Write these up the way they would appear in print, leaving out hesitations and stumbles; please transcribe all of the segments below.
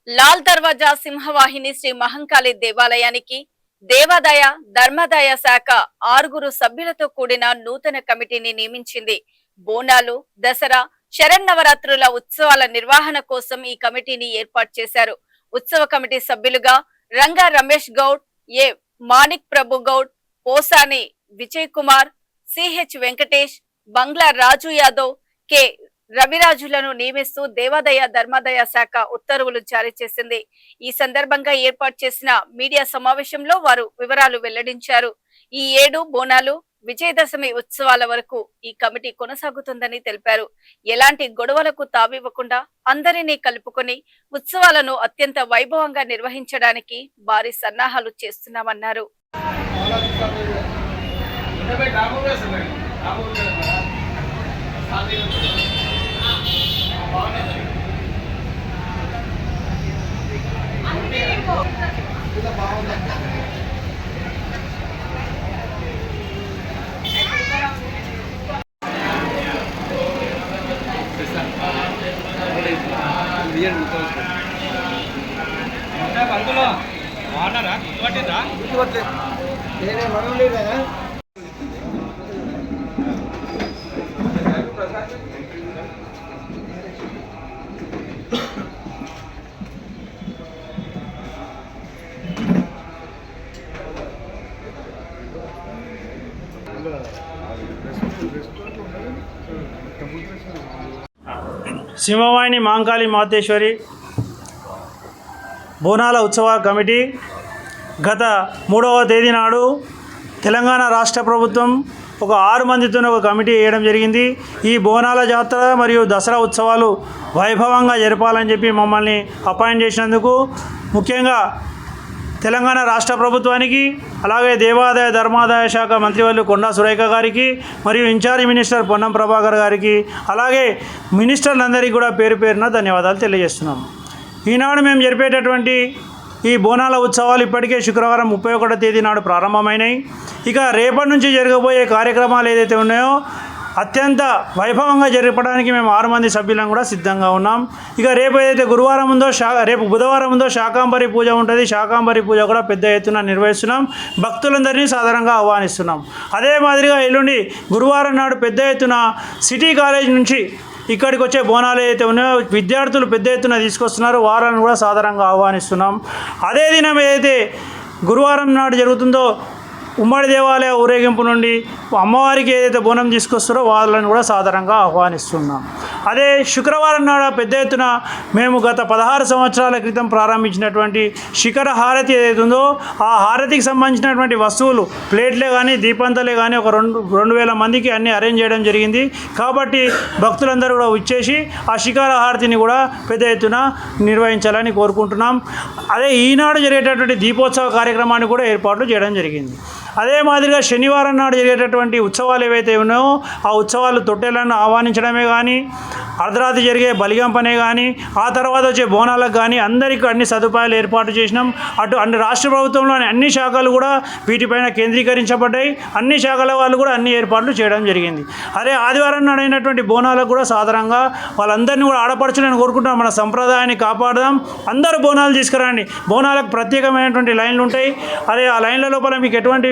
లాల్ దర్వాజా సింహవాహిని శ్రీ మహంకాళి దేవాలయానికి దేవాదాయ ధర్మాదాయ శాఖ 6 సభ్యులతో కూడిన నూతన కమిటీని నియమించింది. బోనాలు, దసరా, శరన్నవరాత్రుల ఉత్సవాల నిర్వహణ కోసం ఈ కమిటీని ఏర్పాటు చేశారు. ఉత్సవ కమిటీ సభ్యులుగా రంగా రమేష్ గౌడ్, ఏ మాణిక్ ప్రభు గౌడ్, పోసాని విజయ్ కుమార్, సిహెచ్ వెంకటేష్, బంగ్లా రాజు యాదవ్, కె రవిరాజులను నియమిస్తూ దేవాదాయ ధర్మాదాయ శాఖ ఉత్తర్వులు జారీ చేసింది. ఈ సందర్భంగా ఏర్పాటు చేసిన మీడియా సమావేశంలో వారు వివరాలు వెల్లడించారు. ఈ 7 బోనాలు, విజయదశమి ఉత్సవాల వరకు ఈ కమిటీ కొనసాగుతుందని తెలిపారు. ఎలాంటి గొడవలకు తావివ్వకుండా అందరినీ కలుపుకొని ఉత్సవాలను అత్యంత వైభవంగా నిర్వహించడానికి భారీ సన్నాహాలు చేస్తున్నామన్నారు. అందులో వాడరా గుర్తుపట్టిందా? నేనే మనలే కదా. సింహవాహిని మహంకాళి మాతేశ్వరి బోనాల ఉత్సవ కమిటీ గత 3వ తేదీ నాడు తెలంగాణ రాష్ట్ర ప్రభుత్వం ఒక 6 మందితో ఒక కమిటీ వేయడం జరిగింది. ఈ బోనాల జాతర మరియు దసరా ఉత్సవాలు వైభవంగా జరపాలని చెప్పి మమ్మల్ని అపాయింట్ చేసినందుకు ముఖ్యంగా తెలంగాణ రాష్ట్ర ప్రభుత్వానికి, అలాగే దేవాదాయ ధర్మాదాయ శాఖ మంత్రివర్యులు కొండా సురేఖ గారికి మరియు ఇన్ఛార్జ్ మినిస్టర్ పొన్నం ప్రభాకర్ గారికి, అలాగే మినిస్టర్లందరికీ కూడా పేరు పేరున ధన్యవాదాలు తెలియజేస్తున్నాం. ఈనాడు మేము జరిపేటటువంటి ఈ బోనాల ఉత్సవాలు ఇప్పటికే శుక్రవారం 31వ తేదీ నాడు ప్రారంభమైనాయి. ఇక రేపటి నుంచి జరగబోయే కార్యక్రమాలు ఏదైతే ఉన్నాయో అత్యంత వైభవంగా జరపడానికి మేము 6 మంది సభ్యులను కూడా సిద్ధంగా ఉన్నాం. ఇక రేపు ఏదైతే గురువారం ఉందో రేపు బుధవారం ఉందో శాకాంబరి పూజ ఉంటుంది. శాకాంబరి పూజ కూడా పెద్ద ఎత్తున నిర్వహిస్తున్నాం. భక్తులందరినీ సాధారణంగా ఆహ్వానిస్తున్నాం. అదే మాదిరిగా ఎల్లుండి గురువారం నాడు పెద్ద ఎత్తున సిటీ కాలేజ్ నుంచి ఇక్కడికి వచ్చే బోనాలు ఏదైతే ఉన్నాయో విద్యార్థులు పెద్ద ఎత్తున తీసుకొస్తున్నారు. వారాన్ని కూడా సాధారణంగా ఆహ్వానిస్తున్నాం. అదే దినం ఏదైతే గురువారం నాడు జరుగుతుందో ఉమ్మడి దేవాలయ ఊరేగింపు నుండి అమ్మవారికి ఏదైతే బోనం తీసుకొస్తారో వాళ్ళని కూడా సాధారణంగా ఆహ్వానిస్తున్నాం. అదే శుక్రవారం నాడు పెద్ద ఎత్తున మేము గత 16 సంవత్సరాల క్రితం ప్రారంభించినటువంటి శిఖర హారతి ఏదైతే ఉందో ఆ హారతికి సంబంధించినటువంటి వస్తువులు ప్లేట్లే కానీ దీపంతలే కానీ ఒక 2,000 మందికి అన్నీ అరేంజ్ చేయడం జరిగింది. కాబట్టి భక్తులందరూ కూడా వచ్చేసి ఆ శిఖర హారతిని కూడా పెద్ద ఎత్తున నిర్వహించాలని కోరుకుంటున్నాం. అదే ఈనాడు జరిగేటటువంటి దీపోత్సవ కార్యక్రమాన్ని కూడా ఏర్పాట్లు చేయడం జరిగింది. అదే మాదిరిగా శనివారం నాడు జరిగేటటువంటి ఉత్సవాలు ఏవైతే ఉన్నాయో ఆ ఉత్సవాలు తొట్టెలను ఆహ్వానించడమే కానీ, అర్ధరాత్రి జరిగే బలిగంపనే కానీ, ఆ తర్వాత వచ్చే బోనాలకు కానీ అందరికీ అన్ని సదుపాయాలు ఏర్పాటు చేసినాం. అన్ని రాష్ట్ర ప్రభుత్వంలోని అన్ని శాఖలు కూడా వీటిపైన కేంద్రీకరించబడ్డాయి. అన్ని శాఖల వాళ్ళు కూడా అన్ని ఏర్పాట్లు చేయడం జరిగింది. అదే ఆదివారం నాడు అయినటువంటి బోనాలకు కూడా సాధారణంగా వాళ్ళందరినీ కూడా ఆడపడుచులని కోరుకుంటున్నాం. మన సంప్రదాయాన్ని కాపాడదాం. అందరూ బోనాలు తీసుకురండి. బోనాలకు ప్రత్యేకమైనటువంటి లైన్లు ఉంటాయి. అదే ఆ లైన్ల లోపల మీకు ఎటువంటి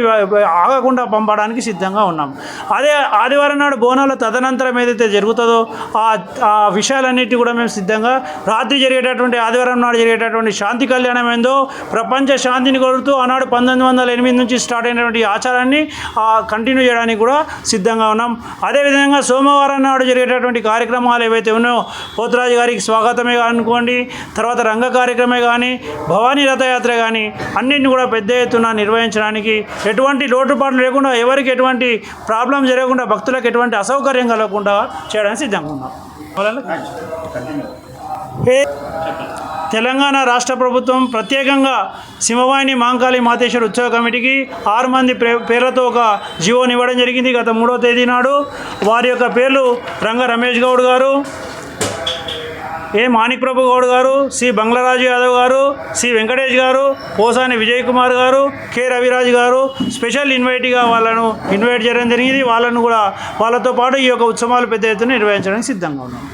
ఆగకుండా పంపడానికి సిద్ధంగా ఉన్నాం. అదే ఆదివారం నాడు బోనాల తదనంతరం ఏదైతే జరుగుతుందో ఆ విషయాలన్నిటి కూడా మేము సిద్ధంగా రాత్రి జరిగేటటువంటి ఆదివారం నాడు జరిగేటటువంటి శాంతి కళ్యాణం ఏందో ప్రపంచ శాంతిని కోరుతూ ఆనాడు 1908 నుంచి స్టార్ట్ అయినటువంటి ఆచారాన్ని కంటిన్యూ చేయడానికి కూడా సిద్ధంగా ఉన్నాం. అదేవిధంగా సోమవారం నాడు జరిగేటటువంటి కార్యక్రమాలు ఏవైతే ఉన్నాయో పోతురాజు గారికి స్వాగతమే అనుకోండి, తర్వాత రంగ కార్యక్రమే కానీ, భవానీ రథయాత్ర కానీ అన్నింటిని కూడా పెద్ద ఎత్తున నిర్వహించడానికి ఎటువంటి లోటుపాట్లు లేకుండా, ఎవరికి ఎటువంటి ప్రాబ్లం జరగకుండా, భక్తులకు ఎటువంటి అసౌకర్యం కలగకుండా చేయడానికి సిద్ధంగా ఉన్నాం. తెలంగాణ రాష్ట్ర ప్రభుత్వం ప్రత్యేకంగా సింహవాహిని మహంకాళి మాతేశ్వరి ఉత్సవ కమిటీకి 6 మంది పేర్లతో ఒక జీవోని ఇవ్వడం జరిగింది. గత 3వ తేదీ నాడు వారి యొక్క పేర్లు రంగా రమేష్ గౌడ్ గారు, ఏ మాణిక్ ప్రభు గౌడ్ గారు, సి బంగ్లారాజు యాదవ్ గారు, సి వెంకటేష్ గారు, పోసాని విజయ్ కుమార్ గారు, కె రవిరాజు గారు స్పెషల్ ఇన్వైటీగా వాళ్ళను ఇన్వైట్ చేయడం జరిగింది. వాళ్ళను కూడా వాళ్ళతో పాటు ఈ యొక్క ఉత్సవాలు పెద్ద ఎత్తున నిర్వహించడానికి సిద్ధంగా ఉన్నాం.